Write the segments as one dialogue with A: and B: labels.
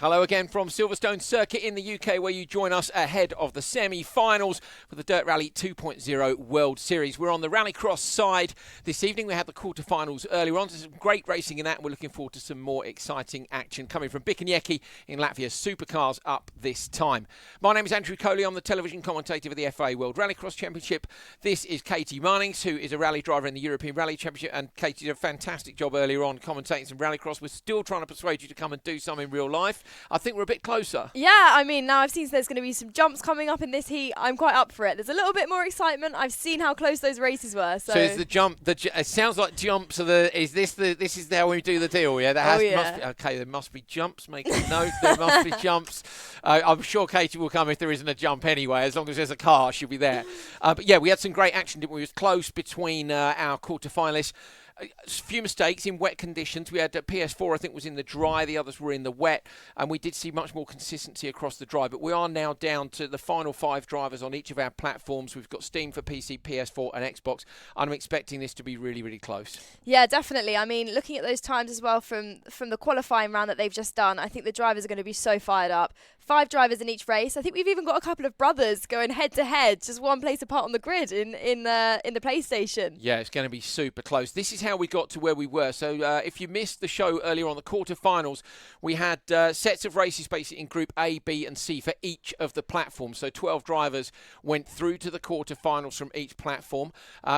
A: Hello again from Silverstone Circuit in the UK, where you join us ahead of the semi-finals for the Dirt Rally 2.0 World Series. We're on the Rallycross side this evening. We had the quarterfinals earlier on. There's some great racing in that, and we're looking forward to some more exciting action coming from Bikanjeki in Latvia. Supercars up this time. My name is Andrew Coley. I'm the television commentator for the FA World Rallycross Championship. This is Katie Marnings, who is a rally driver in the European Rally Championship, and Katie did a fantastic job earlier on commentating some Rallycross. We're still trying to persuade you to come and do some in real life. I think we're a bit closer.
B: Yeah, I mean, now I've seen there's going to be some jumps coming up in this heat. I'm quite up for it. There's a little bit more excitement. I've seen how close those races were. So
A: is the jump? It sounds like jumps are the. This is how we do the deal? Yeah, must be, okay, there must be jumps. Make a note. There must be jumps. I'm sure Katie will come if there isn't a jump anyway. As long as there's a car, she'll be there. But yeah, we had some great action. Didn't we? It was close between our quarterfinalists. A few mistakes in wet conditions. We had PS4, I think, was in the dry. The others were in the wet. And we did see much more consistency across the dry. But we are now down to the final 5 drivers on each of our platforms. We've got Steam for PC, PS4 and Xbox. I'm expecting this to be really, really close.
B: Yeah, definitely. I mean, looking at those times as well from the qualifying round that they've just done, I think the drivers are going to be so fired up. 5 drivers in each race. I think we've even got a couple of brothers going head-to-head, just one place apart on the grid in the PlayStation.
A: Yeah, it's going to be super close. This is how we got to where we were. So if you missed the show earlier on, the quarterfinals, we had sets of races basically in Group A, B and C for each of the platforms. So 12 drivers went through to the quarterfinals from each platform.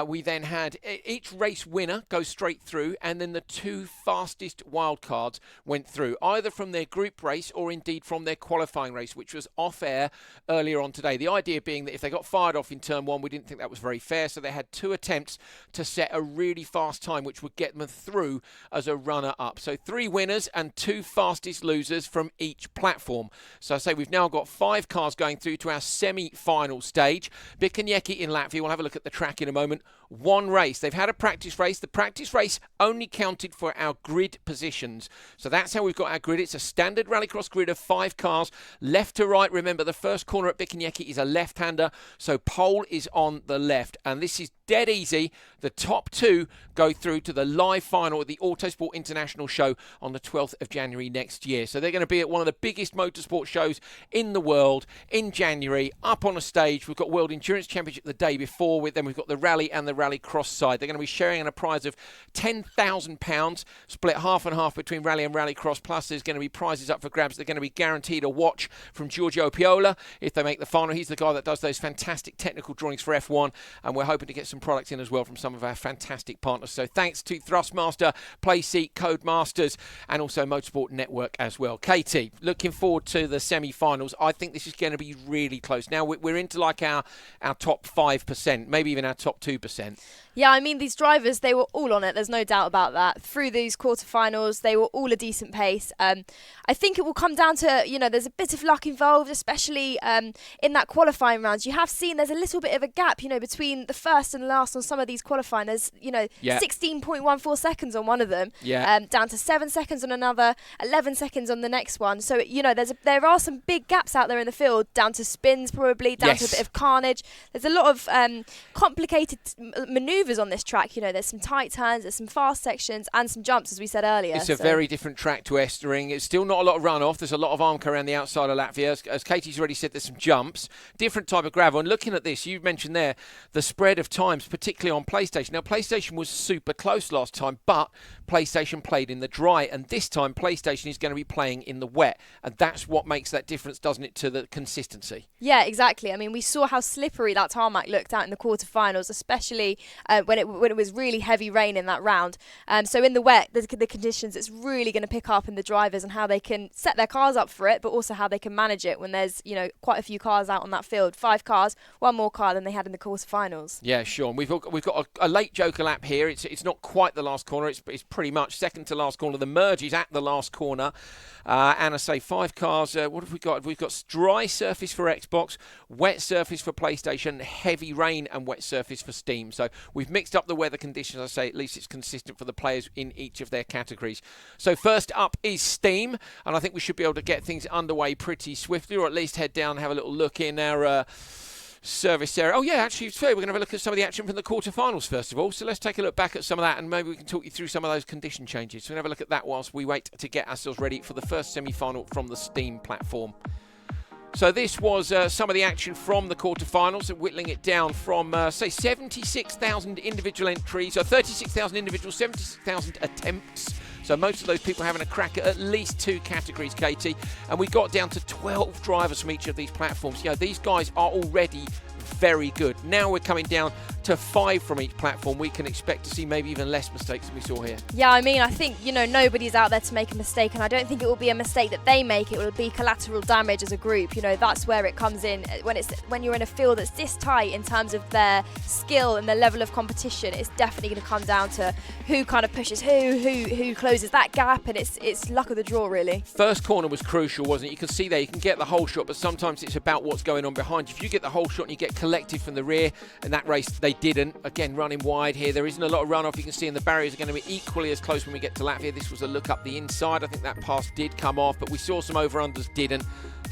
A: We then had each race winner go straight through, and then the 2 fastest wildcards went through, either from their group race or indeed from their qualifying race, which was off air earlier on today. The idea being that if they got fired off in turn 1, we didn't think that was very fair, so they had 2 attempts to set a really fast time, which would get them through as a runner-up. So 3 winners and 2 fastest losers from each platform. So I say we've now got 5 cars going through to our semi-final stage. Bikanjeki in Latvia, we'll have a look at the track in a moment. 1 race. They've had a practice race. The practice race only counted for our grid positions. So that's how we've got our grid. It's a standard Rallycross grid of 5 cars, left to right. Remember, the first corner at Bikanjeki is a left-hander, so pole is on the left. And this is dead easy. The top 2 go through to the live final at the Autosport International show on the 12th of January next year. So they're going to be at one of the biggest motorsport shows in the world in January, up on a stage. We've got World Endurance Championship the day before. Then we've got the rally and the Rallycross side. They're going to be sharing a prize of £10,000, split half and half between rally and Rallycross. Plus, there's going to be prizes up for grabs. They're going to be guaranteed a watch from Giorgio Piola if they make the final. He's the guy that does those fantastic technical drawings for F1, and we're hoping to get some products in as well from some of our fantastic partners. So thanks to Thrustmaster, Playseat, Codemasters, and also Motorsport Network as well. Katie, looking forward to the semi-finals. I think this is going to be really close. Now we're into like our top 5%, maybe even our top 2%.
B: Yeah, I mean, these drivers, they were all on it. There's no doubt about that. Through these quarterfinals, they were all a decent pace. I think it will come down to, there's a bit of luck involved, especially in that qualifying rounds. You have seen there's a little bit of a gap, between the first and last on some of these qualifying. There's, 16.14 seconds on one of them, down to 7 seconds on another, 11 seconds on the next one. So, there are some big gaps out there in the field, down to spins probably, down to a bit of carnage. There's a lot of complicated manoeuvres on this track. There's some tight turns, there's some fast sections and some jumps, as we said earlier.
A: It's a very different track to Estering. It's still not a lot of runoff. There's a lot of armcar around the outside of Latvia. As Katie's already said, there's some jumps, different type of gravel. And looking at this, you mentioned there the spread of times, particularly on PlayStation. Now, PlayStation was super close last time, but PlayStation played in the dry, and this time PlayStation is going to be playing in the wet, and that's what makes that difference, doesn't it, to the consistency? Yeah,
B: exactly. I mean, we saw how slippery that tarmac looked out in the quarterfinals, especially when it was really heavy rain in that round. So in the wet, the conditions, it's really going to pick up in the drivers and how they can set their cars up for it, but also how they can manage it when there's quite a few cars out on that field. 5 cars, 1 more car than they had in the quarterfinals.
A: Yeah, sure. And we've got a late joker lap here. It's not quite the last corner. It's pretty much second to last corner. The merge is at the last corner. And I say 5 cars. What have we got? We've got dry surface for Xbox, wet surface for PlayStation, heavy rain and wet surface for Steam. So we've mixed up the weather conditions. I say at least it's consistent for the players in each of their categories. So first up is Steam, and I think we should be able to get things underway pretty swiftly, or at least head down and have a little look in our service area. Oh yeah, actually it's fair. We're going to have a look at some of the action from the quarterfinals first of all. So let's take a look back at some of that, and maybe we can talk you through some of those condition changes. So we're going to have a look at that whilst we wait to get ourselves ready for the first semi-final from the Steam platform. So this was some of the action from the quarterfinals, and whittling it down from, say, 76,000 individual entries, so 36,000 individuals, 76,000 attempts. So most of those people having a crack at least 2 categories, Katie. And we got down to 12 drivers from each of these platforms. You know, these guys are already very good. Now we're coming down to 5 from each platform. We can expect to see maybe even less mistakes than we saw here.
B: Yeah, I mean, I think, you know, nobody's out there to make a mistake, and I don't think it will be a mistake that they make. It will be collateral damage as a group. You know, that's where it comes in. When you're in a field that's this tight in terms of their skill and their level of competition, it's definitely going to come down to who kind of pushes who closes that gap, and it's luck of the draw, really.
A: First corner was crucial, wasn't it? You can see there, you can get the whole shot, but sometimes it's about what's going on behind you. If you get the whole shot and you get collected from the rear, and that race they didn't. Again, running wide here. There isn't a lot of runoff. You can see, and the barriers are going to be equally as close when we get to Latvia. This was a look up the inside. I think that pass did come off, but we saw some over-unders didn't.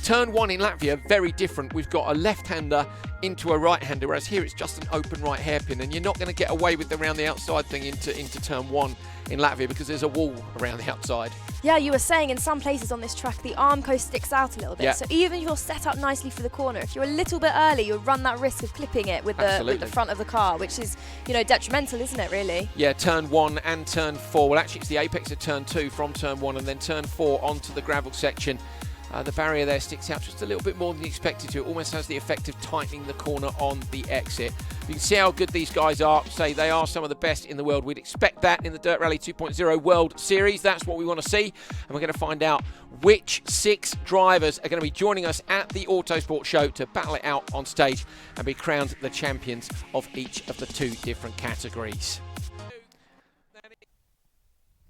A: Turn 1 in Latvia, very different. We've got a left-hander into a right-hander, whereas here it's just an open right hairpin, and you're not going to get away with the round the outside thing into turn 1 in Latvia because there's a wall around the outside.
B: Yeah, you were saying in some places on this track the arm coast sticks out a little bit.
A: Yeah.
B: So even if you're set up nicely for the corner, if you're a little bit early, you'll run that risk of clipping it with the front of the car, which is, you know, detrimental, isn't it, really?
A: Yeah, turn 1 and turn 4. Well, actually, it's the apex of turn 2 from turn 1, and then turn 4 onto the gravel section. The barrier there sticks out just a little bit more than you expected to. It almost has the effect of tightening the corner on the exit. You can see how good these guys are. Say they are some of the best in the world. We'd expect that in the Dirt Rally 2.0 World Series. That's what we want to see. And we're going to find out which 6 drivers are going to be joining us at the Autosport show to battle it out on stage and be crowned the champions of each of the 2 different categories.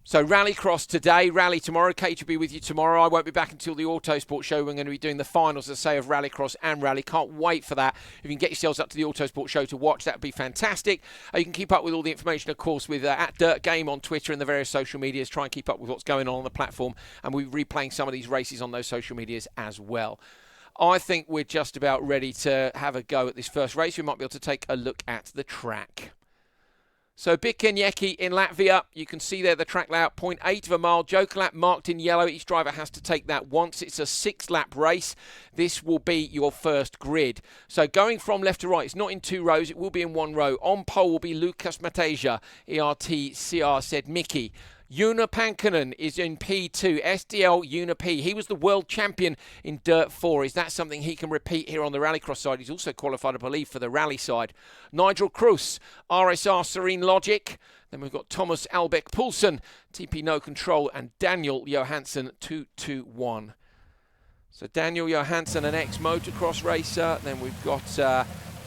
A: So Rallycross today, Rally tomorrow. Kate will be with you tomorrow. I won't be back until the Autosport show. We're going to be doing the finals, as I say, of Rallycross and Rally. Can't wait for that. If you can get yourselves up to the Autosport show to watch, that would be fantastic. You can keep up with all the information, of course, with at Dirt Game on Twitter and the various social medias. Try and keep up with what's going on the platform, and we'll be replaying some of these races on those social medias as well. I think we're just about ready to have a go at this first race. We might be able to take a look at the track. So Bikenjaki in Latvia, you can see there the track layout, 0.8 of a mile, joker lap marked in yellow. Each driver has to take that once. It's a 6-lap race. This will be your first grid. So going from left to right, it's not in 2 rows, it will be in 1 row. On pole will be Lukas Mateja, ERT CR said Mickey. Una Pankkonen is in P2, SDL Una P. He was the world champion in Dirt 4. Is that something he can repeat here on the Rallycross side? He's also qualified, I believe, for the rally side. Nigel Cruz, RSR Serene Logic. Then we've got Thomas Albeck Poulsen, TP No Control, and Daniel Johansson 221. So Daniel Johansson, an ex-motocross racer. Then we've got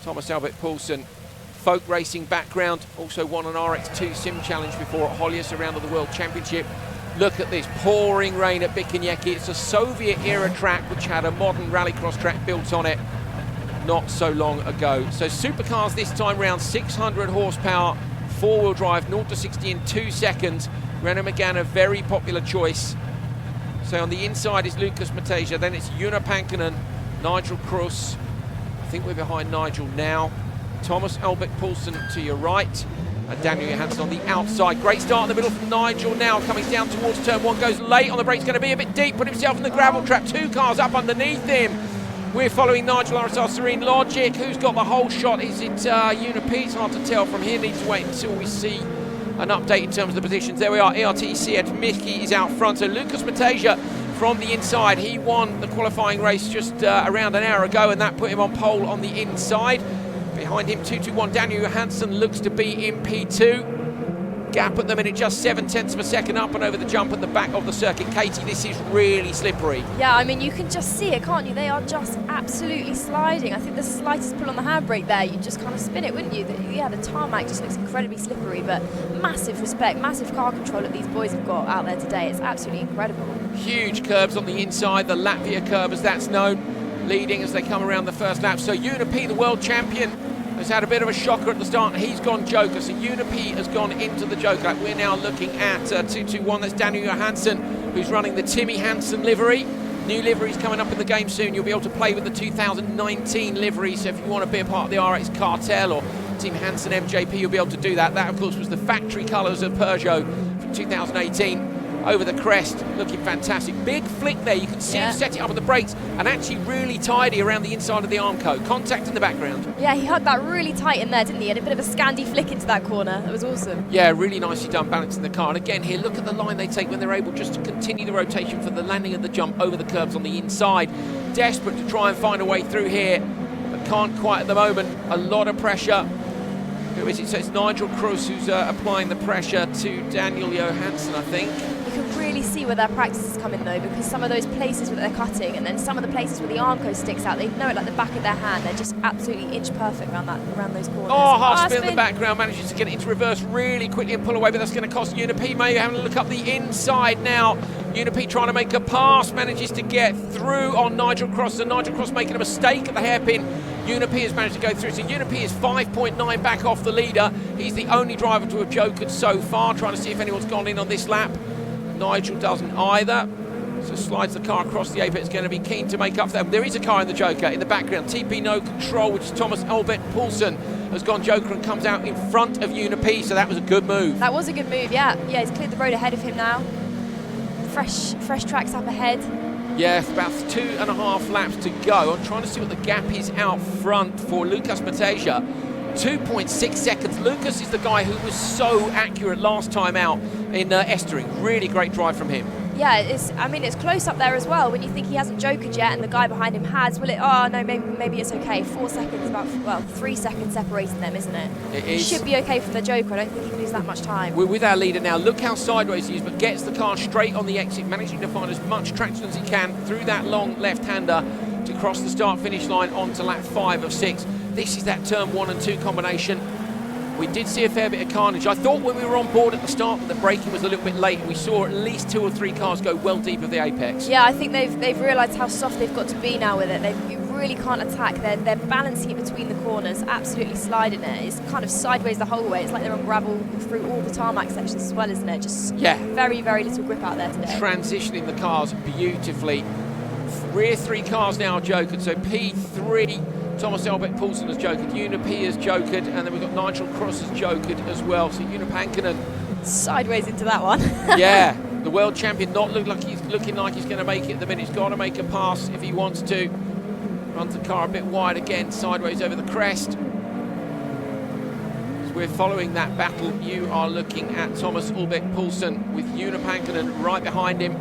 A: Thomas Albeck Poulsen, folk racing background, also won an RX2 Sim Challenge before at Hollius, around of the World Championship. Look at this pouring rain at Bikenjaki. It's a Soviet-era track which had a modern rallycross track built on it not so long ago. So supercars this time round, 600 horsepower, 4-wheel drive, 0 to 60 in 2 seconds. Renault Megane, a very popular choice. So on the inside is Lukas Mateja, then it's Una Pankkonen, Nigel Cruz. I think we're behind Nigel now. Thomas Albeck Poulsen to your right, and Daniel Johansson on the outside. Great start in the middle from Nigel now, coming down towards turn 1, goes late on the brakes, going to be a bit deep, put himself in the gravel trap, 2 cars up underneath him. We're following Nigel RSR Serene Logic. Who's got the whole shot? Is it Una P? It's hard to tell from here, need to wait until we see an update in terms of the positions. There we are, ERTC at Mickey is out front, so Lukas Mateja from the inside. He won the qualifying race just around an hour ago, and that put him on pole on the inside. Behind him, 221, Daniel Johansson looks to be in P2. Gap at the minute, just 0.7 of a second up and over the jump at the back of the circuit. Katie, this is really slippery.
B: Yeah, I mean, you can just see it, can't you? They are just absolutely sliding. I think the slightest pull on the handbrake there, you'd just kind of spin it, wouldn't you? Yeah, the tarmac just looks incredibly slippery, but massive respect, massive car control that these boys have got out there today. It's absolutely incredible.
A: Huge curbs on the inside, the Latvia curb as that's known, leading as they come around the first lap. So Una P, the world champion, has had a bit of a shocker at the start. He's gone joker, so Una P has gone into the joker lap. We're now looking at 221. That's Daniel Johansson, who's running the Timmy Hansen livery. New liveries coming up in the game soon. You'll be able to play with the 2019 livery. So if you want to be a part of the RX Cartel or Team Hansen MJP, you'll be able to do that. That, of course, was the factory colours of Peugeot from 2018. Over the crest, looking fantastic. Big flick there. You can see him set it up with the brakes and actually really tidy around the inside of the Armco. Contact in the background.
B: Yeah, he hugged that really tight in there, didn't he? And a bit of a Scandi flick into that corner. That was awesome.
A: Yeah, really nicely done balancing the car. And again here, look at the line they take when they're able just to continue the rotation for the landing of the jump over the curbs on the inside. Desperate to try and find a way through here, but can't quite at the moment. A lot of pressure. Who is it? So it's Nigel Cruz who's applying the pressure to Daniel Johansson, I think.
B: You can really see where their practice is coming though, because some of those places where they're cutting and then some of the places where the Armco sticks out, they know it like the back of their hand. They're just absolutely inch perfect around those corners.
A: Oh, half spin in the background, manages to get it into reverse really quickly and pull away, but that's going to cost Unip. Maybe having a look up the inside now. Unip trying to make a pass, manages to get through on Nigel Cross, and Nigel Cross making a mistake at the hairpin. Unip has managed to go through, so Unip is 5.9 back off the leader. He's the only driver to have jokered so far, trying to see if anyone's gone in on this lap. Nigel doesn't either, so slides the car across the apex, going to be keen to make up for them. There is a car in the joker in the background, TP No Control, which is Thomas Albert Poulsen, has gone joker and comes out in front of Unip, so that was a good move.
B: That was a good move, yeah. Yeah, he's cleared the road ahead of him now. Fresh tracks up ahead.
A: Yeah, about 2.5 laps to go. I'm trying to see what the gap is out front for Lucas Mateja. 2.6 seconds. Lucas is the guy who was so accurate last time out in Estering. Really great drive from him.
B: Yeah, it's close up there as well. When you think he hasn't jokered yet and the guy behind him has, maybe it's okay. 4 seconds, 3 seconds separating them, isn't it?
A: It is.
B: Should be okay for the joker. I don't think he can lose that much time.
A: We're with our leader now. Look how sideways he is, but gets the car straight on the exit, managing to find as much traction as he can through that long left-hander to cross the start-finish line onto lap 5 of 6. This is that turn 1 and 2 combination. We did see a fair bit of carnage. I thought when we were on board at the start that the braking was a little bit late. We saw at least 2 or 3 cars go well deep of the apex.
B: Yeah, I think they've realised how soft they've got to be now with it. You really can't attack. They're balancing it between the corners, absolutely sliding it. It's kind of sideways the whole way. It's like they're on gravel through all the tarmac sections as well, isn't it? Just very, very little grip out there today.
A: Transitioning the cars beautifully. Rear 3 cars now are jokered. So P3... Thomas Albert Poulsen has jokered, Unip has jokered, and then we've got Nigel Cross has jokered as well. So Unip Hankinen
B: sideways into that one.
A: Yeah, the world champion not looking like he's going to make it at the minute. He's got to make a pass if he wants to. Runs the car a bit wide again, sideways over the crest. As we're following that battle, you are looking at Thomas Albert Poulsen with Unip Hankinen right behind him.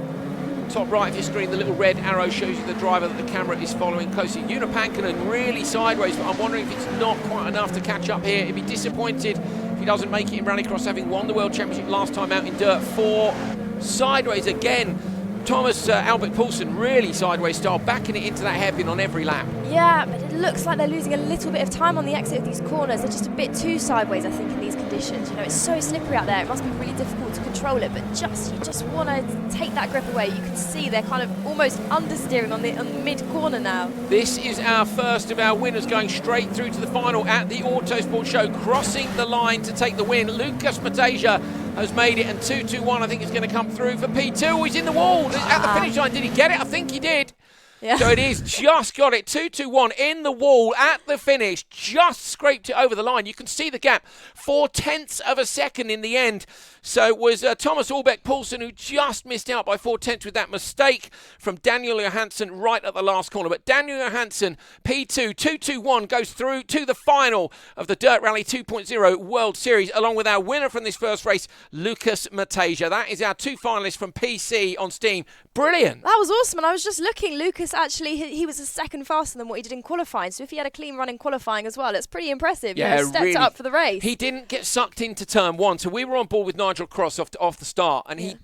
A: Top right of your screen, the little red arrow shows you the driver that the camera is following closely. Unip Hankinen really sideways, but I'm wondering if it's not quite enough to catch up here. He'd be disappointed if he doesn't make it in Rallycross, having won the World Championship last time out in Dirt 4. Sideways again. Thomas Albert Poulsen really sideways style, backing it into that hairpin on every lap.
B: Yeah, but it looks like they're losing a little bit of time on the exit of these corners. They're just a bit too sideways, I think, in these conditions. You know, it's so slippery out there. It must be really difficult to control it, but you just want to take that grip away. You can see they're kind of almost understeering on the mid-corner now.
A: This is our first of our winners going straight through to the final at the Autosport Show, crossing the line to take the win. Lucas Mateja has made it, and 2-2-1 I think is going to come through for P2. He's in the wall at the finish line. Did he get it? I think he did.
B: Yeah.
A: So it is just got it. 2-2-1 in the wall at the finish. Just scraped it over the line. You can see the gap. 0.4 of a second in the end. So it was Thomas Albert Poulsen who just missed out by 0.4 with that mistake from Daniel Johansson right at the last corner. But Daniel Johansson, P2, 2-2-1, goes through to the final of the Dirt Rally 2.0 World Series, along with our winner from this first race, Lucas Mateja. That is our 2 finalists from PC on Steam. Brilliant.
B: That was awesome, and I was just looking. Lucas, actually, he was a second faster than what he did in qualifying, so if he had a clean run in qualifying as well, it's pretty impressive.
A: Yeah,
B: you know, stepped
A: really.
B: up for the race.
A: He didn't get sucked into turn 1, so we were on board with Nigel Cross off the start, and he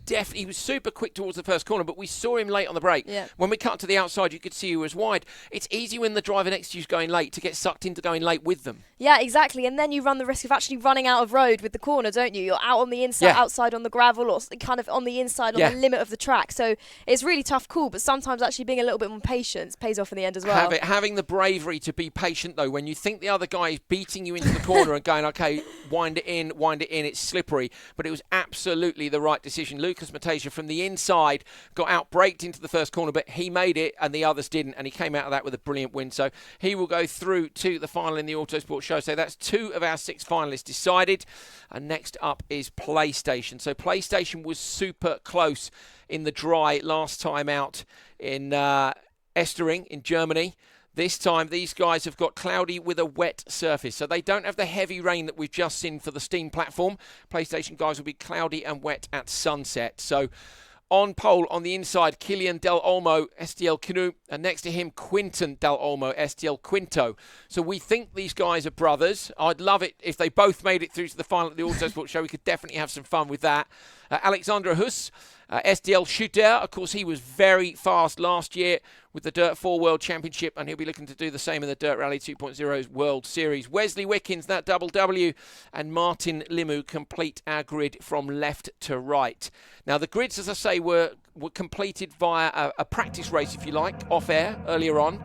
A: was super quick towards the first corner, but we saw him late on the brake.
B: Yeah.
A: When we cut to the outside, you could see he was wide. It's easy when the driver next to you is going late to get sucked into going late with them.
B: Yeah, exactly, and then you run the risk of actually running out of road with the corner, don't you? You're out on the inside, outside on the gravel, or kind of on the inside on the limit of the track, so it's really tough call, but sometimes actually being a little bit on patience pays off in the end as well.
A: Having the bravery to be patient, though, when you think the other guy is beating you into the corner and going, okay, wind it in, it's slippery. But it was absolutely the right decision. Lucas Matejka from the inside got out, braked into the first corner, but he made it and the others didn't, and he came out of that with a brilliant win. So he will go through to the final in the Autosport show. So that's 2 of our 6 finalists decided. And next up is PlayStation. So PlayStation was super close in the dry last time out in Estering in Germany. This time these guys have got cloudy with a wet surface, so they don't have the heavy rain that we've just seen for the Steam platform. PlayStation guys will be cloudy and wet at sunset. So on pole on the inside, Kilian Del Olmo, STL Canu, and next to him, Quinton Del Olmo, STL Quinto. So we think these guys are brothers. I'd love it if they both made it through to the final at the Autosport show. We could definitely have some fun with that. Alexandra Huss, STL Shooter, of course, he was very fast last year with the Dirt 4 World Championship, and he'll be looking to do the same in the Dirt Rally 2.0's World Series. Wesley Wickens, that double W, and Martin Limu complete our grid from left to right. Now, the grids, as I say, were completed via a practice race, if you like, off-air earlier on.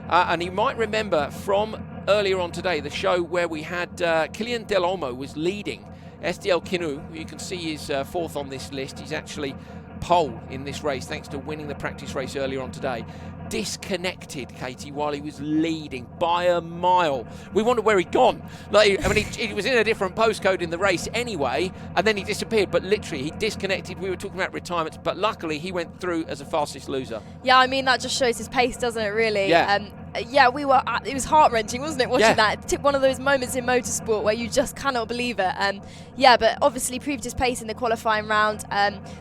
A: And you might remember from earlier on today, the show where we had Kilian Del Olmo was leading. STL Kinu, who you can see is 4th on this list, he's actually pole in this race thanks to winning the practice race earlier on today. Disconnected, Katie, while he was leading by a mile. We wondered where he'd gone. He was in a different postcode in the race anyway, and then he disappeared, but literally he disconnected. We were talking about retirements, but luckily he went through as a fastest loser.
B: Yeah, I mean, that just shows his pace, doesn't it, really?
A: Yeah.
B: It was heart-wrenching, wasn't it, watching that? It took one of those moments in motorsport where you just cannot believe it. But obviously proved his pace in the qualifying round,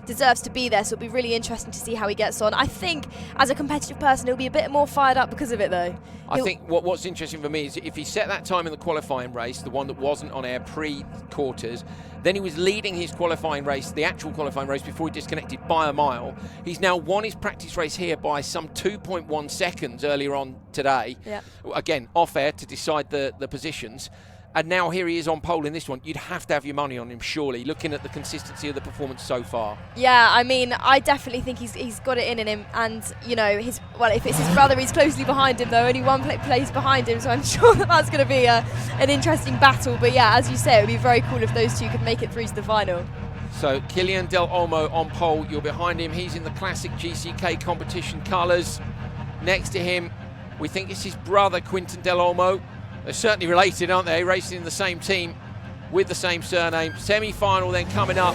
B: deserves to be there, so it'll be really interesting to see how he gets on. I think, as a competitive person, he'll be a bit more fired up because of it, though.
A: I think what's interesting for me is if he set that time in the qualifying race, the one that wasn't on air pre-quarters, then he was leading his qualifying race, the actual qualifying race, before he disconnected by a mile. He's now won his practice race here by some 2.1 seconds earlier on today. Yeah. Again, off air to decide the positions. And now here he is on pole in this one. You'd have to have your money on him, surely, looking at the consistency of the performance so far. Yeah,
B: I mean, I definitely think he's got it in him. And, you know, if it's his brother, he's closely behind him, though. Only one place behind him, so I'm sure that's going to be an interesting battle. But, yeah, as you say, it would be very cool if those two could make it through to the final.
A: So, Kilian Del Olmo on pole. You're behind him. He's in the classic GCK competition colours. Next to him, we think it's his brother, Quinton Del Olmo. They're certainly related, aren't they? Racing in the same team with the same surname. Semi-final then coming up.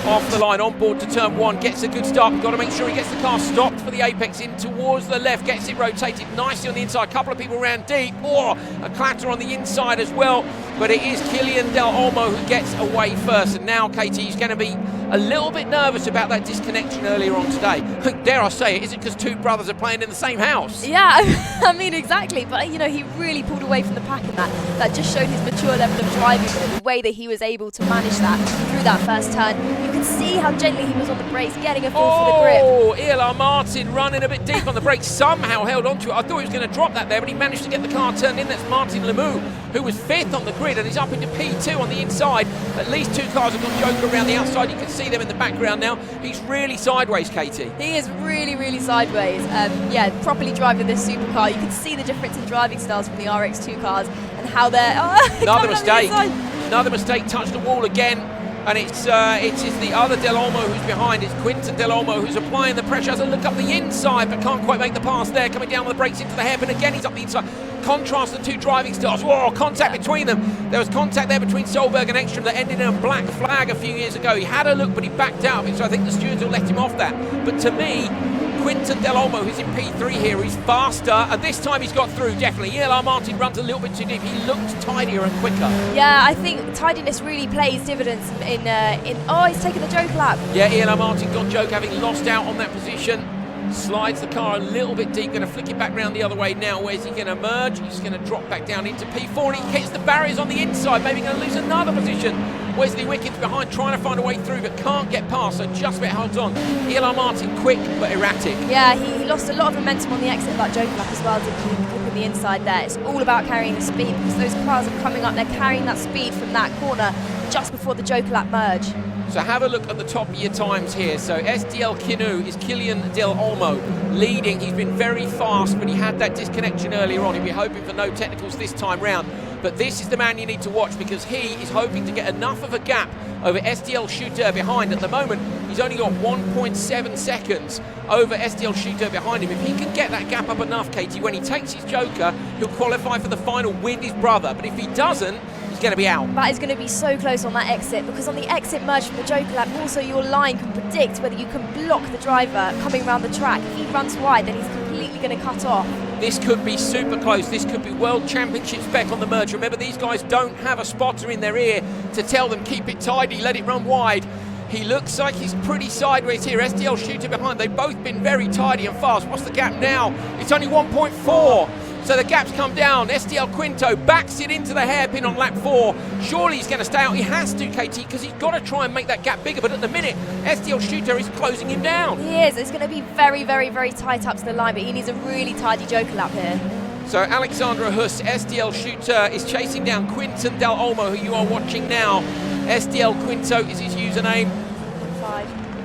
A: Off the line, on board to turn 1. Gets a good start. We've got to make sure he gets the car stopped for the apex in towards the left. Gets it rotated nicely on the inside. A couple of people ran deep. A clatter on the inside as well. But it is Kilian Del Olmo who gets away first. And now, Katie, he's going to be a little bit nervous about that disconnection earlier on today. Dare I say it, is it because two brothers are playing in the same house?
B: Yeah, I mean, exactly. But, you know, he really pulled away from the pack in that. That just showed his mature level of driving, the way that he was able to manage that through that first turn. You can see how gently he was on the brakes, getting a feel for the grip.
A: Oh, Eli Martin running a bit deep on the brakes, somehow held onto it. I thought he was going to drop that there, but he managed to get the car turned in. That's Martin Limu, who was 5th on the grid, and he's up into P2 on the inside. At least 2 cars have got Joker around the outside. You can see them in the background now. He's really sideways, Katie.
B: He is really, really sideways. Properly driving this supercar. You can see the difference in driving styles from the RX2 cars and how they're...
A: Another mistake, touched the wall again. And it is the other Del Olmo who's behind. It's Quinton Del Olmo who's applying the pressure. Has a look up the inside, but can't quite make the pass there. Coming down with the brakes into the hairpin. Again, he's up the inside. Contrast the two driving styles. Whoa, contact between them. There was contact there between Solberg and Ekstrom that ended in a black flag a few years ago. He had a look, but he backed out of it, so I think the stewards will let him off that. But to me, Quinton Del Olmo, who's in P3 here, he's faster, and this time he's got through, definitely. Eli Martin runs a little bit too deep. He looked tidier and quicker.
B: Yeah, I think tidiness really plays dividends he's taken the joke lap.
A: Yeah, Eli Martin got joke, having lost out on that position. Slides the car a little bit deep, going to flick it back round the other way now. Where's he going to merge? He's going to drop back down into P4, and he hits the barriers on the inside, maybe going to lose another position. Wesley Wickens behind, trying to find a way through, but can't get past, so just about holds on. Eli Martin, quick but erratic.
B: Yeah, he lost a lot of momentum on the exit of that joke lap as well, didn't he? Clipping the inside there. It's all about carrying the speed, because those cars are coming up, they're carrying that speed from that corner, just before the Joker lap merge.
A: So have a look at the top of your times here. So SDL Kinu is Kilian Del Olmo leading. He's been very fast, but he had that disconnection earlier on. He'll be hoping for no technicals this time round. But this is the man you need to watch, because he is hoping to get enough of a gap over SDL Shooter behind. At the moment, he's only got 1.7 seconds over SDL Shooter behind him. If he can get that gap up enough, Katie, when he takes his Joker, he'll qualify for the final with his brother. But if he doesn't, he's going to be out.
B: That is going to be so close on that exit, because on the exit merge from the Joker lap, also your line can predict whether you can block the driver coming around the track. If he runs wide, then he's completely going to cut off.
A: This could be super close. This could be World Championship spec on the merge. Remember, these guys don't have a spotter in their ear to tell them keep it tidy, let it run wide. He looks like he's pretty sideways here. SDL Shooter behind. They've both been very tidy and fast. What's the gap now? It's only 1.4. So the gap's come down. SDL Quinto backs it into the hairpin on lap 4. Surely he's going to stay out. He has to, Katie, because he's got to try and make that gap bigger. But at the minute, SDL Shooter is closing him down.
B: He is. It's going to be very, very, very tight up to the line, but he needs a really tidy Joker lap here.
A: So Alexandra Huss, SDL Shooter, is chasing down Quinton Del Olmo, who you are watching now. SDL Quinto is his username.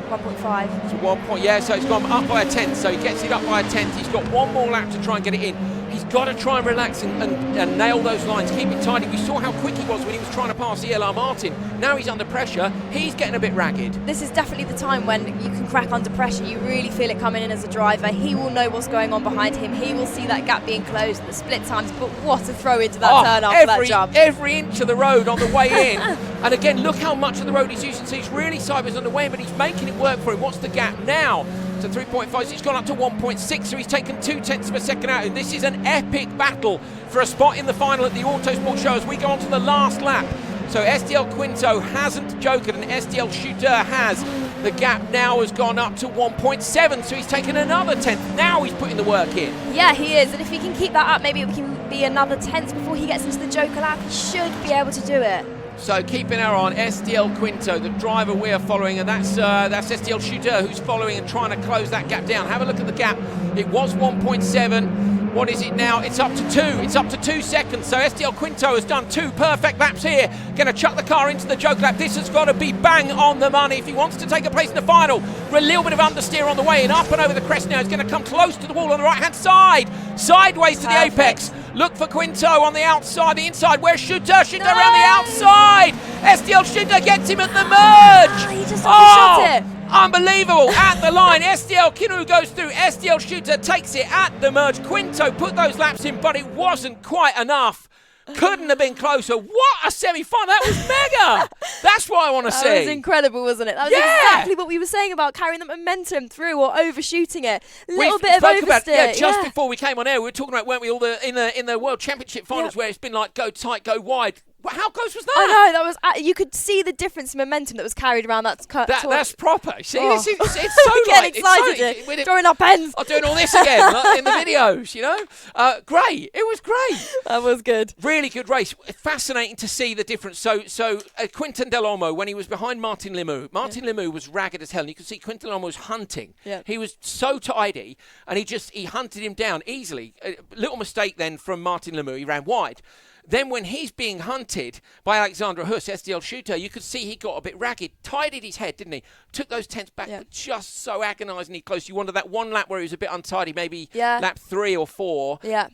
B: 1.5.
A: So 1 point, yeah, so it's gone up by a tenth, so he gets it up by a tenth. He's got one more lap to try and get it in. He's got to try and relax and nail those lines, keep it tidy. We saw how quick he was when he was trying to pass ELR Martin. Now he's under pressure, he's getting a bit ragged. This
B: is definitely the time when you can crack under pressure. You really feel it coming in as a driver. He will know what's going on behind him. He will see that gap being closed, the split times, but what a throw into that turn after that jump.
A: Every inch of the road on the way in. And again, look how much of the road he's using. So he's really sideways on the way in, but he's making it work for him. What's the gap now? To 3.5, so he's gone up to 1.6, so he's taken 0.2 of a second out. And this is an epic battle for a spot in the final at the Autosport show as we go on to the last lap. So SDL Quinto hasn't jokered and SDL Shooter has. The gap now has gone up to 1.7, so he's taken another tenth. Now he's putting the work in.
B: Yeah, he is, and if he can keep that up, maybe it can be another tenth before he gets into the Joker lap. He should be able to do it.
A: So keeping our eye on SDL Quinto, the driver we are following, and that's SDL Shooter who's following and trying to close that gap down. Have a look at the gap. It was 1.7. What is it now? It's up to 2. It's up to 2 seconds. So SDL Quinto has done 2 perfect laps here. Going to chuck the car into the Joker lap. This has got to be bang on the money if he wants to take a place in the final. A little bit of understeer on the way and up and over the crest now. He's going to come close to the wall on the right-hand side. Sideways to the apex. Look for Quinto on the outside, the inside. Where's Shooter? Shooter around the outside. SDL Shooter gets him at the merge.
B: He just shot it.
A: Unbelievable. At the line, SDL Kinu goes through. SDL Shooter takes it at the merge. Quinto put those laps in, but it wasn't quite enough. Couldn't have been closer. What a semi-final. That was mega. That's what I want to see.
B: That was incredible, wasn't it? That was exactly what we were saying about carrying the momentum through or overshooting it. A little bit of oversteer.
A: Just before we came on air, we were talking about, weren't we, all in the World Championship finals where it's been like go tight, go wide. How close was that?
B: I know, that was. You could see the difference in momentum that was carried around that.
A: That's proper. See, it's so
B: getting excited. Throwing up pens.
A: I'm doing all this again like in the videos, you know. Great. It was great.
B: That was good.
A: Really good race. Fascinating to see the difference. So Quinton Del Olmo, when he was behind Martin Limoux, Limoux was ragged as hell, and you could see Quinton Del Olmo was hunting.
B: Yeah.
A: He was so tidy, and he hunted him down easily. A little mistake then from Martin Limoux. He ran wide. Then when he's being hunted by Alexandra Huss, SDL Shooter, you could see he got a bit ragged, tidied his head, didn't he? Took those tenths back, but just so agonisingly close. You wonder that one lap where he was a bit untidy, maybe lap 3 or 4.
B: Yeah.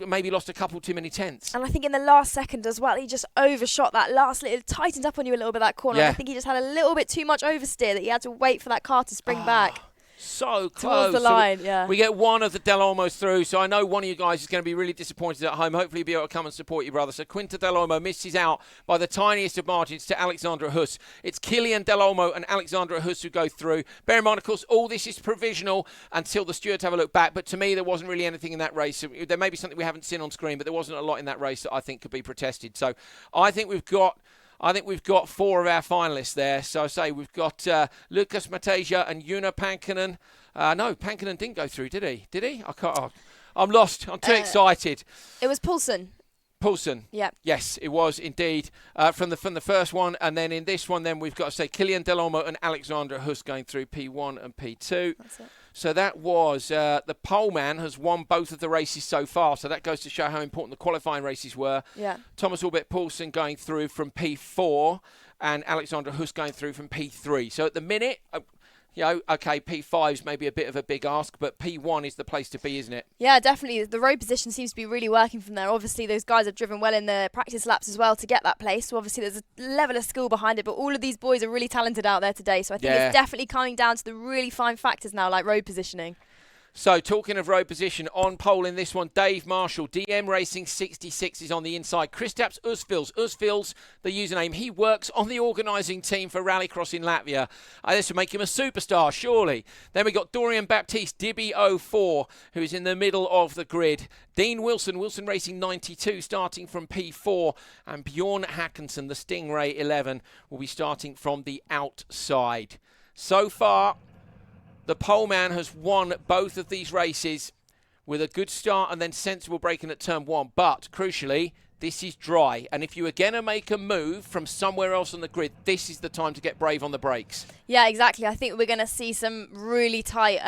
A: Maybe lost a couple too many tenths.
B: And I think in the last second as well, he just overshot that last little, tightened up on you a little bit, that corner.
A: Yeah.
B: I think he just had a little bit too much oversteer that he had to wait for that car to spring back.
A: So close.
B: Towards the line,
A: We get one of the Del Olmos through, so I know one of you guys is going to be really disappointed at home. Hopefully you'll be able to come and support your brother. So Quinto Del Olmo misses out by the tiniest of margins to Alexandra Huss. It's Kilian Del Olmo and Alexandra Huss who go through. Bear in mind, of course, all this is provisional until the stewards have a look back. But to me, there wasn't really anything in that race. There may be something we haven't seen on screen, but there wasn't a lot in that race that I think could be protested. So I think we've got 4 of our finalists there. So I say we've got Lucas Mateja and Juna Pankinen. No, Pankinen didn't go through, did he? Did he? I can't. Oh, I'm lost. I'm too excited.
B: It was Poulsen.
A: Poulsen.
B: Yeah.
A: Yes, it was indeed from the first one, and then in this one, then we've got to say Kilian Del Olmo and Alexandra Huss going through P1 and P2.
B: That's it.
A: So that was the pole man has won both of the races so far. So that goes to show how important the qualifying races were.
B: Yeah.
A: Thomas Albert Poulsen going through from P4. and Alexander Huss going through from P3. So at the minute, okay, P5 is maybe a bit of a big ask, but P1 is the place to be, isn't it?
B: Yeah, definitely. The road position seems to be really working from there. Obviously, those guys have driven well in the practice laps as well to get that place. So obviously, there's a level of skill behind it, but all of these boys are really talented out there today. So I think it's definitely coming down to the really fine factors now, like road positioning.
A: So, talking of road position, on pole in this one, Dave Marshall, DM Racing 66 is on the inside. Kristaps Uzfils, the username. He works on the organising team for Rallycross in Latvia. This would make him a superstar, surely. Then we got Dorian Baptiste, Dibby04, who's in the middle of the grid. Dean Wilson Racing 92, starting from P4. And Bjorn Hackinson, the Stingray 11, will be starting from the outside. So far, the poleman has won both of these races with a good start and then sensible braking at turn 1. But, crucially, this is dry. And if you are going to make a move from somewhere else on the grid, this is the time to get brave on the brakes.
B: Yeah, exactly. I think we're going to see some really tight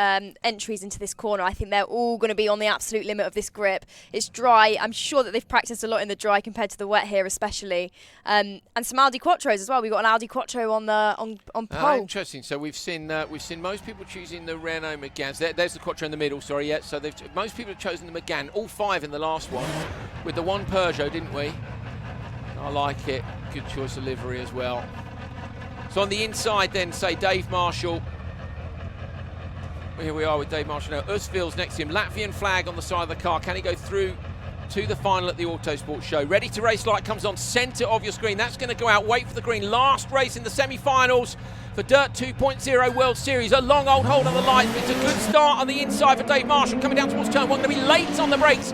B: entries into this corner. I think they're all going to be on the absolute limit of this grip. It's dry. I'm sure that they've practiced a lot in the dry compared to the wet here, especially. And some Audi Quattros as well. We've got an Audi Quattro on pole.
A: Interesting. So we've seen most people choosing the Renault Megane. There's the Quattro in the middle. Sorry, yeah. So most people have chosen the Megane. All 5 in the last one, with the one Peugeot, didn't we? I like it. Good choice of livery as well. So on the inside then, say Dave Marshall. Here we are with Dave Marshall now. Uzfils next to him. Latvian flag on the side of the car. Can he go through to the final at the Autosport show? Ready to race light comes on centre of your screen. That's going to go out. Wait for the green. Last race in the semi-finals for Dirt 2.0 World Series. A long old hold on the lights. It's a good start on the inside for Dave Marshall. Coming down towards turn 1. Going to be late on the brakes.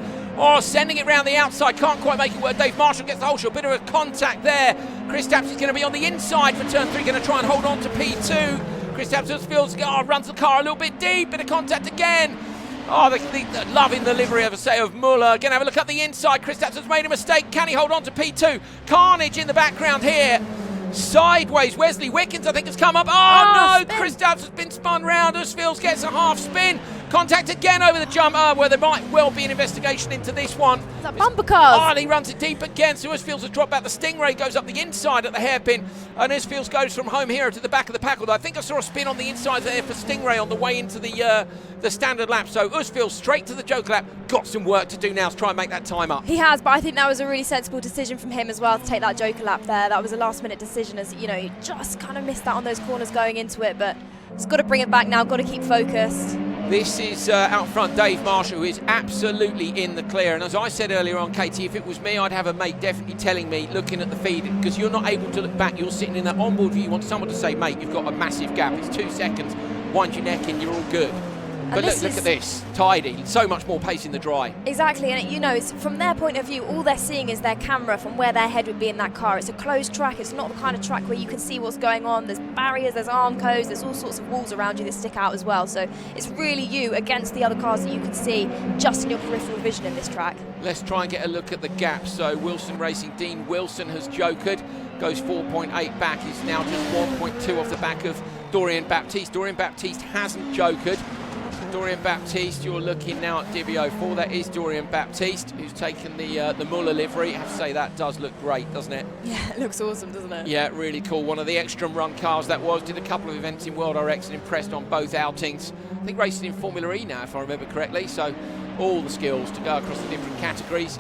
A: Sending it round the outside. Can't quite make it work. Dave Marshall gets the whole shot. Bit of a contact there. Kristaps is going to be on the inside for turn 3. Going to try and hold on to P2. Kristaps feels, runs the car a little bit deep. Bit of contact again. Loving the livery of Muller. Going to have a look at the inside. Kristaps has made a mistake. Can he hold on to P2? Carnage in the background here. Sideways, Wesley Wickens, I think, has come up. No! Kristaps has been spun round. Uzfils gets a half spin. Contact again over the jump. Where there might well be an investigation into this one.
B: It's a bumper car.
A: And he runs it deep again. So Uzfils has dropped back. The Stingray goes up the inside at the hairpin. And Uzfils goes from home hero to the back of the pack. Although I think I saw a spin on the inside there for Stingray on the way into the standard lap. So Uzfils straight to the joker lap. Got some work to do now to try and make that time up.
B: He has, but I think that was a really sensible decision from him as well to take that joker lap there. That was a last minute decision, as you know, he just kind of missed that on those corners going into it, but he's got to bring it back now, got to keep focused.
A: This is out front Dave Marshall, who is absolutely in the clear. And as I said earlier on, Katie, if it was me, I'd have a mate definitely telling me, looking at the feed, because you're not able to look back. You're sitting in that onboard view. You want someone to say, mate, you've got a massive gap. It's 2 seconds. Wind your neck in, you're all good. But look at this, tidy, so much more pace in the dry.
B: Exactly, and you know, it's from their point of view, all they're seeing is their camera from where their head would be in that car. It's a closed track, it's not the kind of track where you can see what's going on. There's barriers, there's arm codes, there's all sorts of walls around you that stick out as well. So it's really you against the other cars that you can see just in your peripheral vision in this track.
A: Let's try and get a look at the gap. So Wilson Racing, Dean Wilson has jokered, goes 4.8 back, is now just 1.2 off the back of Dorian Baptiste. Dorian Baptiste hasn't jokered. Dorian Baptiste, you're looking now at Dibby04. That is Dorian Baptiste, who's taken the Muller livery. I have to say, that does look great, doesn't it?
B: Yeah, it looks awesome, doesn't it?
A: Yeah, really cool. One of the Ekstrom run cars that was. Did a couple of events in World RX and impressed on both outings. I think racing in Formula E now, if I remember correctly. So all the skills to go across the different categories.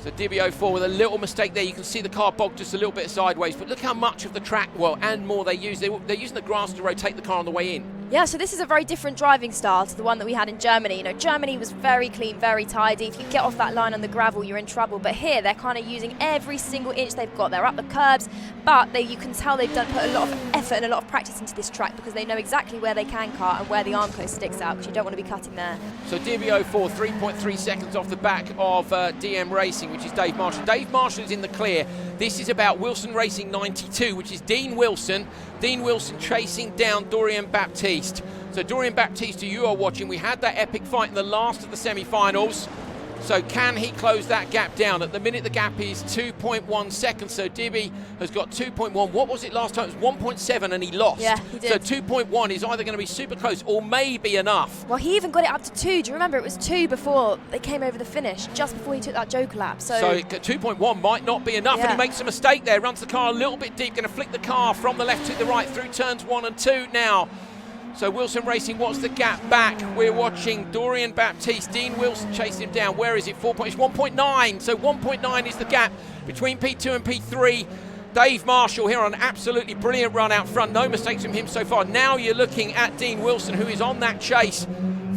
A: So Dibby04 with a little mistake there. You can see the car bogged just a little bit sideways, but look how much of the track, and more they use. They're using the grass to rotate the car on the way in.
B: Yeah, so this is a very different driving style to the one that we had in Germany. You know, Germany was very clean, very tidy. If you get off that line on the gravel, you're in trouble. But here, they're kind of using every single inch they've got. They're up the curbs, but you can tell they've put a lot of effort and a lot of practice into this track because they know exactly where they can cut and where the arm coast sticks out, because you don't want to be cutting there.
A: So Dibby04, 3.3 seconds off the back of DM Racing, which is Dave Marshall. Dave Marshall is in the clear. This is about Wilson Racing 92, which is Dean Wilson. Dean Wilson chasing down Dorian Baptiste. So Dorian Baptiste, who you are watching, we had that epic fight in the last of the semi-finals. So can he close that gap down? At the minute, the gap is 2.1 seconds. So Dibby has got 2.1. What was it last time? It was 1.7 and he lost.
B: Yeah, he did.
A: So 2.1 is either going to be super close or maybe enough.
B: Well, he even got it up to 2. Do you remember? It was 2 before they came over the finish, just before he took that Joker lap. So
A: 2.1 might not be enough, and he makes a mistake there. Runs the car a little bit deep. Going to flick the car from the left to the right through turns 1 and 2 now. So Wilson Racing, what's the gap back? We're watching Dorian Baptiste. Dean Wilson chasing him down. Where is it? 4 points. 1.9. So 1.9 is the gap between P2 and P3. Dave Marshall here on an absolutely brilliant run out front. No mistakes from him so far. Now you're looking at Dean Wilson, who is on that chase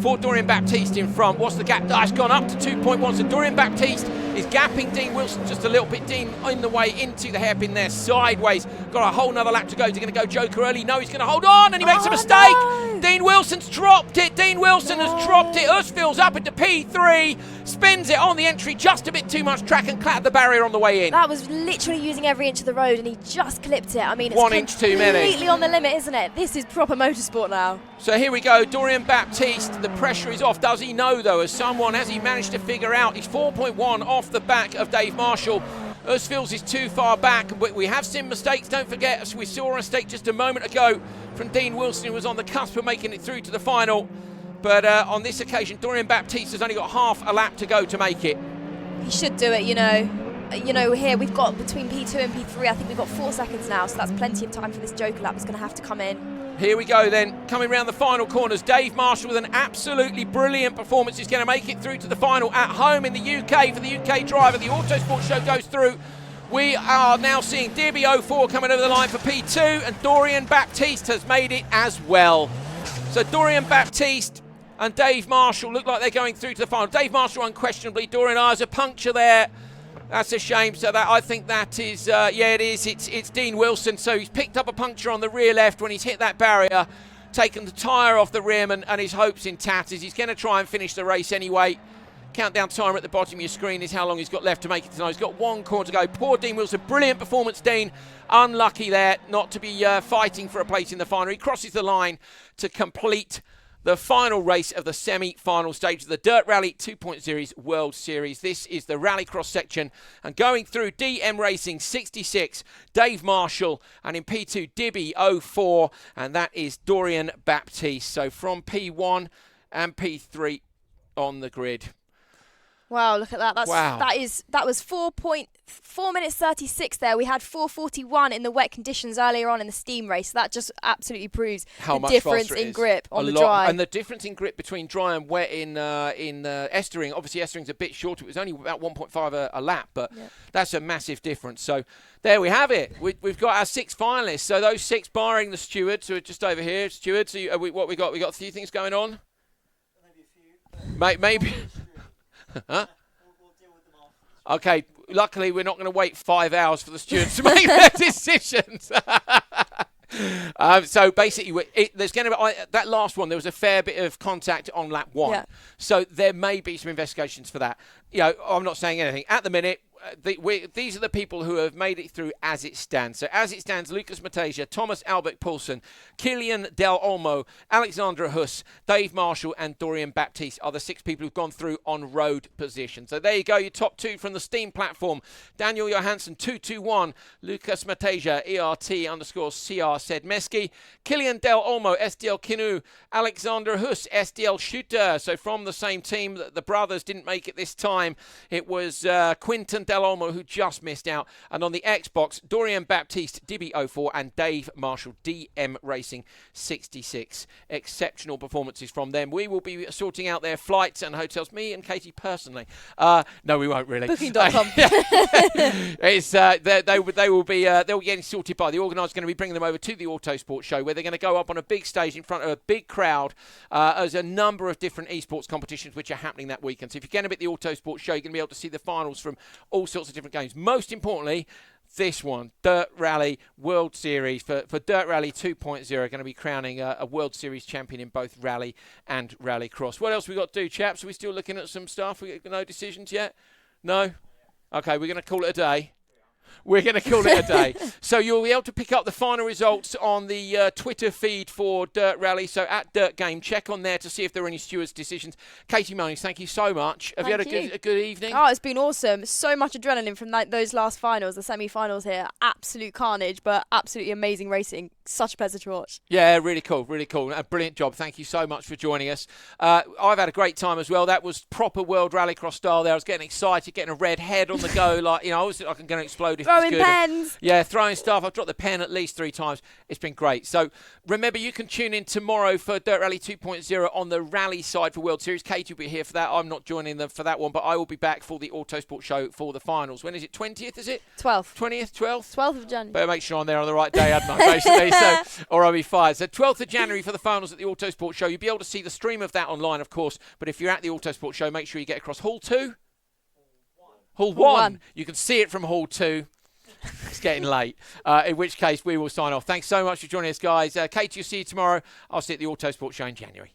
A: for Dorian Baptiste in front. What's the gap? It's gone up to 2.1. So Dorian Baptiste is gapping Dean Wilson just a little bit. Dean in the way into the hairpin there, sideways. Got a whole nother lap to go. Is he going to go Joker early? No, he's going to hold on, and he makes a mistake.
B: No.
A: Dean Wilson's dropped it. Dean Wilson has dropped it. Usfield's up into P3, spins it on the entry, just a bit too much track and clattered the barrier on the way in.
B: That was literally using every inch of the road, and he just clipped it. I mean, it's
A: 1 inch too many.
B: Completely on the limit, isn't it? This is proper motorsport now.
A: So here we go, Dorian Baptiste, the pressure is off. Does he know though, has he managed to figure out? He's 4.1 off the back of Dave Marshall. Usfield's is too far back, but we have seen mistakes, don't forget. We saw a mistake just a moment ago from Dean Wilson, who was on the cusp of making it through to the final. But on this occasion, Dorian Baptiste has only got half a lap to go to make it.
B: He should do it, you know. Here we've got between P2 and P3, I think we've got 4 seconds now, so that's plenty of time for this Joker lap that's going to have to come in.
A: Here we go then, coming round the final corners. Dave Marshall with an absolutely brilliant performance. He's going to make it through to the final at home in the UK for the UK driver. The Autosport show goes through. We are now seeing DB04 coming over the line for P2, and Dorian Baptiste has made it as well. So Dorian Baptiste and Dave Marshall look like they're going through to the final. Dave Marshall unquestionably. Dorian, there's a puncture there. That's a shame. So that, I think that is, it is. It's Dean Wilson. So he's picked up a puncture on the rear left when he's hit that barrier, taken the tyre off the rim, and his hopes in tatters. He's going to try and finish the race anyway. Countdown timer at the bottom of your screen is how long he's got left to make it tonight. He's got 1 corner to go. Poor Dean Wilson. Brilliant performance, Dean. Unlucky there not to be fighting for a place in the final. He crosses the line to complete the final race of the semi-final stage of the Dirt Rally 2.0 World Series. This is the Rallycross section, and going through DM Racing 66, Dave Marshall, and in P2 Dibby 04, and that is Dorian Baptiste. So from P1 and P3 on the grid.
B: Wow, look at that.
A: Wow.
B: That was 4 minutes 36 there. We had 4:41 in the wet conditions earlier on in the steam race. So that just absolutely proves
A: how
B: the
A: much
B: difference
A: faster it
B: in
A: is.
B: grip on the dry.
A: And the difference in grip between dry and wet in Estering. Obviously, Estering's a bit shorter. It was only about 1.5 a lap, but that's a massive difference. So there we have it. We've got our 6 finalists. So those 6, barring the stewards, who are just over here. Stewards, what we got? We got a few things going on. Maybe a few. Maybe. Huh?
C: We'll deal with them after.
A: Okay, luckily we're not going to wait 5 hours for the stewards to make their decisions. So basically, there's going to be that last one. There was a fair bit of contact on lap 1, so there may be some investigations for that. I'm not saying anything at the minute. These are the people who have made it through as it stands. So as it stands, Lucas Mateja, Thomas Albert Poulsen, Kilian Del Olmo, Alexandra Huss, Dave Marshall and Dorian Baptiste are the 6 people who've gone through on road position. So there you go, your top 2 from the Steam platform. Daniel Johansson, 221, Lucas Mateja, ERT_CR said Meski, Kilian Del Olmo, SDL Kinu, Alexander Huss, SDL Shooter. So from the same team, the brothers didn't make it this time. It was Quinton Del Olmo who just missed out. And on the Xbox, Dorian Baptiste, Dibby04 and Dave Marshall, DM Racing 66. Exceptional performances from them. We will be sorting out their flights and hotels. Me and Katie personally. No, we won't really.
B: Booking.com.
A: They'll be getting sorted by the organisers. Going to be bringing them over to the Autosport show, where they're going to go up on a big stage in front of a big crowd. There's a number of different esports competitions which are happening that weekend. So if you're going to be at the Autosport show, you're going to be able to see the finals from all sorts of different games. Most importantly, this one, Dirt Rally World Series. For Dirt Rally 2.0, going to be crowning a World Series champion in both rally and rallycross. What else we got to do, chaps? Are we still looking at some stuff? We got no decisions yet? No? Okay, we're going to call it a day. We're going to call it a day. So you'll be able to pick up the final results on the Twitter feed for Dirt Rally. So at Dirt Game, check on there to see if there are any stewards' decisions. Katie Munnings, thank you so much. Have you had a good evening?
B: Oh, it's been awesome. So much adrenaline from those last finals, the semi-finals here. Absolute carnage, but absolutely amazing racing. Such a pleasure to watch.
A: Yeah, really cool, really cool. A brilliant job. Thank you so much for joining us. I've had a great time as well. That was proper World Rallycross style there. I was getting excited, getting a red head on the go. Like, I was like I'm going to explode if
B: Throwing
A: it's good.
B: pens.
A: Yeah, throwing stuff. I've dropped the pen at least 3 times. It's been great. So remember, you can tune in tomorrow for Dirt Rally 2.0 on the rally side for World Series. Katie will be here for that. I'm not joining them for that one, but I will be back for the Autosport show for the finals. When is it? 20th, is it?
B: 12th.
A: 20th, 12th?
B: 12th of January.
A: Better make sure I'm there on the right day, hadn't I, basically, or I'll be fired. So 12th of January for the finals at the Autosport show. You'll be able to see the stream of that online, of course, but if you're at the Autosport show, make sure you get across Hall 2. Hall 1. You can see it from Hall 2. It's getting late, in which case we will sign off. Thanks so much for joining us, guys. Katie, you'll see you tomorrow. I'll see you at the Autosport show in January.